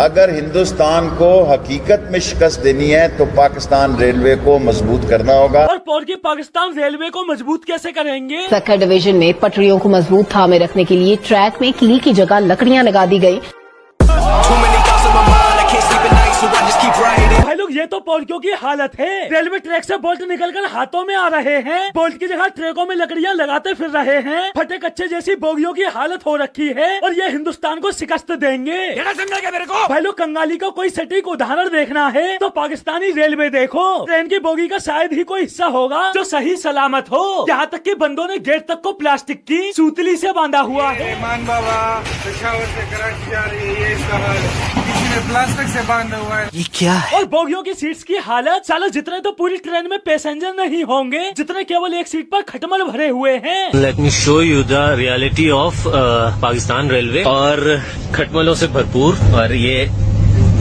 अगर हिंदुस्तान को हकीकत में शिकस्त देनी है तो पाकिस्तान रेलवे को मजबूत करना होगा। और पौरकी पाकिस्तान रेलवे को मजबूत कैसे करेंगे? सक्खर डिवीजन में पटरियों को मजबूत थामे रखने के लिए ट्रैक में कील की जगह लकड़ियां लगा दी गई। भाई लोग ये तो पौरकियों की हालत है। रेलवे ट्रैक से बोल्ट निकलकर हाथों में आ रहे हैं, बोल्ट की जगह ट्रकों में लकड़ियां लगाते फिर रहे हैं। फटे कच्चे जैसी बोगियों की हालत हो रखी है और ये हिंदुस्तान को शिकस्त देंगे। समझा मेरे को? भाई लोग कंगाली का कोई सटीक उदाहरण देखना है तो पाकिस्तानी रेलवे देखो। ट्रेन की बोगी का शायद ही कोई हिस्सा होगा जो सही सलामत हो। यहाँ तक कि बंदों ने गेट तक को प्लास्टिक की सूतली से बांधा हुआ है। प्लास्टिक से बांधा हुआ है। ये क्या है? और बोगियों की सीट्स की हालत, साला जितने तो पूरी ट्रेन में पैसेंजर नहीं होंगे जितने केवल एक सीट पर खटमल भरे हुए हैं। Let me show you the reality of Pakistan railway. और खटमलों से भरपूर, और ये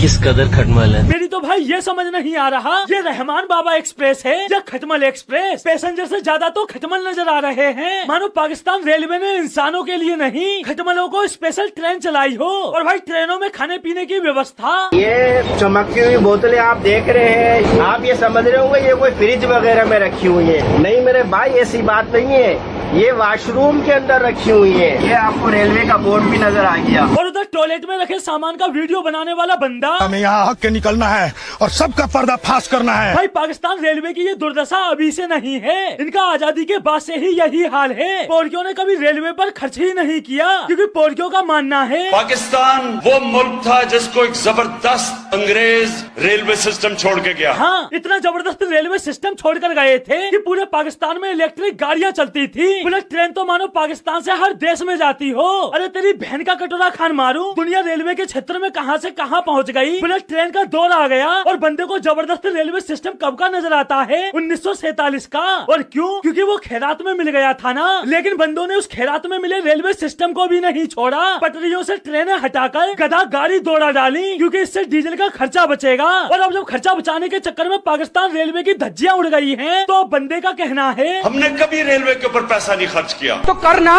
किस कदर खटमल है। मेरी तो भाई ये समझ नहीं आ रहा ये रहमान बाबा एक्सप्रेस है या खटमल एक्सप्रेस। पैसेंजर से ज्यादा तो खटमल नजर आ रहे हैं, मानो पाकिस्तान रेलवे ने इंसानों के लिए नहीं खटमलों को स्पेशल ट्रेन चलाई हो। और भाई ट्रेनों में खाने पीने की व्यवस्था, ये चमकती हुई बोतलें आप देख रहे हैं, आप ये समझ रहे होंगे ये कोई फ्रिज वगैरह में रखी हुई है। नहीं मेरे भाई, ऐसी बात नहीं है, ये वॉशरूम के अंदर रखी हुई है। ये आपको रेलवे का बोर्ड भी नजर आ गया। और उधर टॉयलेट में रखे सामान का वीडियो बनाने वाला बंदा, हमें यहाँ हक के निकलना है और सबका पर्दाफाश करना है। भाई पाकिस्तान रेलवे की ये दुर्दशा अभी से नहीं है, इनका आजादी के बाद से ही यही हाल है। पोरकियों ने कभी रेलवे पर खर्च ही नहीं किया क्योंकि पोरकियों का मानना है पाकिस्तान वो मुल्क था जिसको एक जबरदस्त अंग्रेज रेलवे सिस्टम छोड़ के गया। हाँ, इतना जबरदस्त रेलवे सिस्टम छोड़कर गए थे कि पूरे पाकिस्तान में इलेक्ट्रिक गाड़ियाँ चलती थी। बुलेट ट्रेन तो मानो पाकिस्तान से हर देश में जाती हो। अरे तेरी बहन का कटोरा खान मारूं, दुनिया रेलवे के क्षेत्र में कहां से कहां पहुंच गई। बुलेट ट्रेन का दौर आ गया और बंदे को जबरदस्त रेलवे सिस्टम कब का नजर आता है? 1947 का। और क्यों? क्योंकि वो खैरात में मिल गया था ना। लेकिन बंदों ने उस खैरात में मिले रेलवे सिस्टम को भी नहीं छोड़ा, पटरियों से ट्रेनें हटाकर गधा गाड़ी दौड़ा डाली क्योंकि इससे डीजल का खर्चा बचेगा। और अब जब खर्चा बचाने के चक्कर में पाकिस्तान रेलवे की धज्जियां उड़ गई हैं, तो बंदे का कहना है हमने कभी रेलवे के ऊपर पैसा नहीं खर्च किया। तो करना,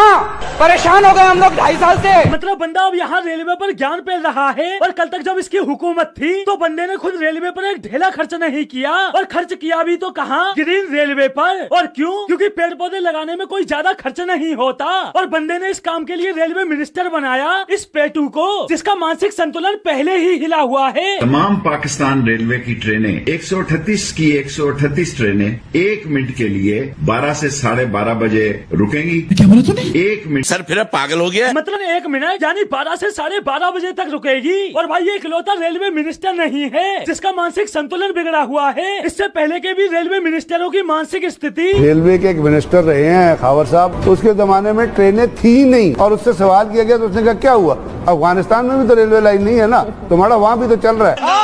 परेशान हो गए हम लोग 2.5 साल से। मतलब बंदा अब यहाँ रेलवे पर ज्ञान पेल रहा है। और कल तक जब इसकी हुकूमत थी तो बंदे ने खुद रेलवे पर एक ढेला खर्च नहीं किया, और खर्च किया भी तो कहाँ? ग्रीन रेलवे पर। और क्यों? क्योंकि पेड़ पौधे लगाने में कोई ज्यादा खर्च नहीं होता। और बंदे ने इस काम के लिए रेलवे मिनिस्टर बनाया इस पेटू को, जिसका मानसिक संतुलन पहले ही हिला हुआ है। तमाम पाकिस्तान रेलवे की ट्रेनें 138 की 138 ट्रेनें 1 मिनट के लिए 12 से 12:30 बजे रुकेंगी। क्या बोला तूने? 1 मिनट। सर फिर पागल हो गया। मतलब 1 मिनट यानी 12 से 12:30 बजे तक रुकेगी। और भाई ये इकलौता रेलवे मिनिस्टर नहीं है जिसका मानसिक संतुलन बिगड़ा हुआ है। इससे पहले के भी रेलवे मिनिस्टरों की मानसिक स्थिति। रेलवे के एक मिनिस्टर रहे हैं खावर साहब, तो उसके जमाने में ट्रेनें थी नहीं, और उससे सवाल किया गया तो उसने कहा क्या हुआ? अफगानिस्तान में भी तो रेलवे लाइन नहीं है ना, तुम्हारा वहाँ भी तो चल रहा है।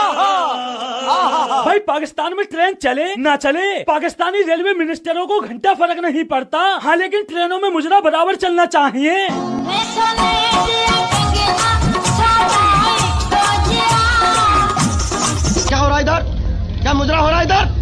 भाई पाकिस्तान में ट्रेन चले ना चले, पाकिस्तानी रेलवे मिनिस्टरों को घंटा फर्क नहीं पड़ता। हाँ, लेकिन ट्रेनों में मुजरा बराबर चलना चाहिए। क्या हो रहा है इधर? क्या मुजरा हो रहा है इधर?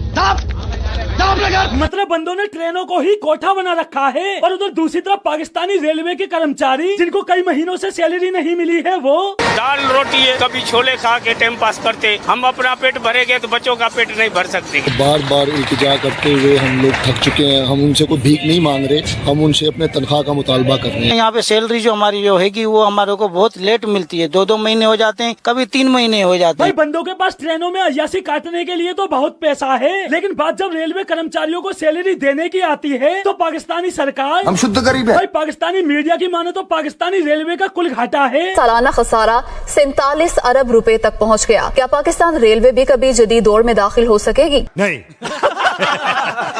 मतलब बंदों ने ट्रेनों को ही कोठा बना रखा है। और उधर दूसरी तरफ पाकिस्तानी रेलवे के कर्मचारी जिनको कई महीनों से सैलरी नहीं मिली है, वो दाल रोटी है, कभी छोले खा के टाइम पास करते। हम अपना पेट भरेंगे तो बच्चों का पेट नहीं भर सकते। बार बार इल्तिजा करते हुए हम लोग थक चुके हैं। हम उनसे कोई भीख नहीं मांग रहे, हम उनसे अपने तनख्वाह का मुतालबा कर रहे हैं। यहाँ पे सैलरी जो हमारी जो हैगी वो हमारे को बहुत लेट मिलती है। 2-2 महीने हो जाते हैं, कभी 3 महीने हो जाते भाई हैं। बंदों के पास ट्रेनों में अय्यासी काटने के लिए तो बहुत पैसा है, लेकिन बात जब रेलवे कर्मचारियों को सैलरी देने की आती है तो पाकिस्तानी सरकार, हम शुद्ध गरीब है। भाई पाकिस्तानी मीडिया की माने तो पाकिस्तानी रेलवे का कुल घाटा है। सालाना खसारा 47 अरब रुपए तक पहुंच गया। क्या पाकिस्तान रेलवे भी कभी जदीद दौर में दाखिल हो सकेगी? नहीं।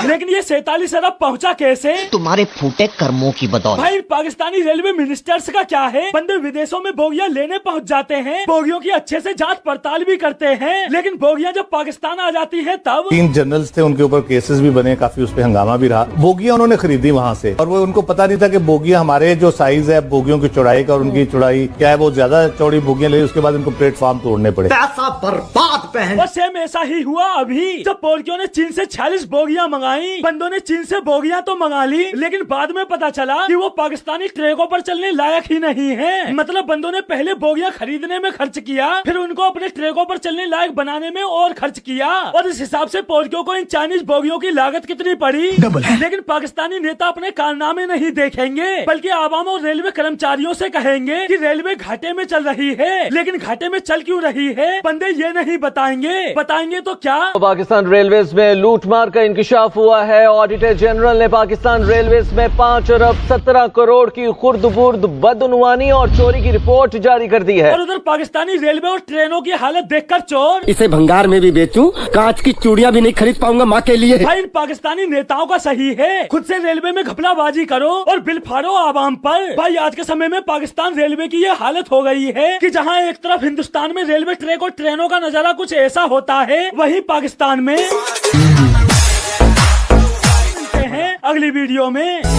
लेकिन ये 47 अरब पहुंचा कैसे? तुम्हारे फूटे कर्मों की बदौलत। भाई पाकिस्तानी रेलवे मिनिस्टर्स का क्या है? बंदे विदेशों में बोगियां लेने पहुंच जाते हैं, बोगियों की अच्छे से जांच पड़ताल भी करते हैं, लेकिन बोगियां जब पाकिस्तान आ जाती है तब 3 जनरल्स थे, उनके ऊपर केसेस भी बने, काफी उस पे हंगामा भी रहा। बोगियां उन्होंने खरीदी वहाँ से, और वो उनको पता नहीं था कि बोगियां हमारे जो साइज है बोगियों की चौड़ाई का और उनकी चौड़ाई क्या है, वो ज्यादा चौड़ी बोगियां ले, उसके बाद उनको प्लेटफॉर्म तोड़ने पड़े। पैसा बर्बाद पहन। और सेम ऐसा ही हुआ अभी जब बोगियों ने चीन से 46 बोगियां मंगाई। बंदों ने चीन से बोगियां तो मंगा ली, लेकिन बाद में पता चला कि वो पाकिस्तानी ट्रकों पर चलने लायक ही नहीं है। मतलब बंदों ने पहले बोगियां खरीदने में खर्च किया, फिर उनको अपने ट्रकों पर चलने लायक बनाने में और खर्च किया, और इस हिसाब से पोर्टियों को इन चाइनीज बोगियों की लागत कितनी पड़ी। लेकिन पाकिस्तानी नेता अपने कारनामे नहीं देखेंगे, बल्कि आवाम और रेलवे कर्मचारियों से कहेंगे कि रेलवे घाटे में चल रही है। लेकिन घाटे में चल क्यों रही है बंदे ये नहीं बताएंगे तो क्या। पाकिस्तान रेलवेज में लूटमार का इंकशाफ हुआ है। ऑडिटर जनरल ने पाकिस्तान रेलवेज में 5 अरब 17 करोड़ की खुर्द-बुर्द, बदउनवानी और चोरी की रिपोर्ट जारी कर दी है। और उधर पाकिस्तानी रेलवे और ट्रेनों की हालत देखकर चोर इसे भंगार में भी बेचूं, कांच की चूड़ियां भी नहीं खरीद पाऊंगा माँ के लिए। भाई इन पाकिस्तानी नेताओं का सही है, खुद से रेलवे में घपलाबाजी करो और बिल फाड़ो आवाम पर। भाई आज के समय में पाकिस्तान रेलवे की ये हालत हो गई है कि जहाँ एक तरफ हिंदुस्तान में रेलवे ट्रैक और ट्रेनों का नजारा कुछ ऐसा होता है, वहीं पाकिस्तान में अगली वीडियो में।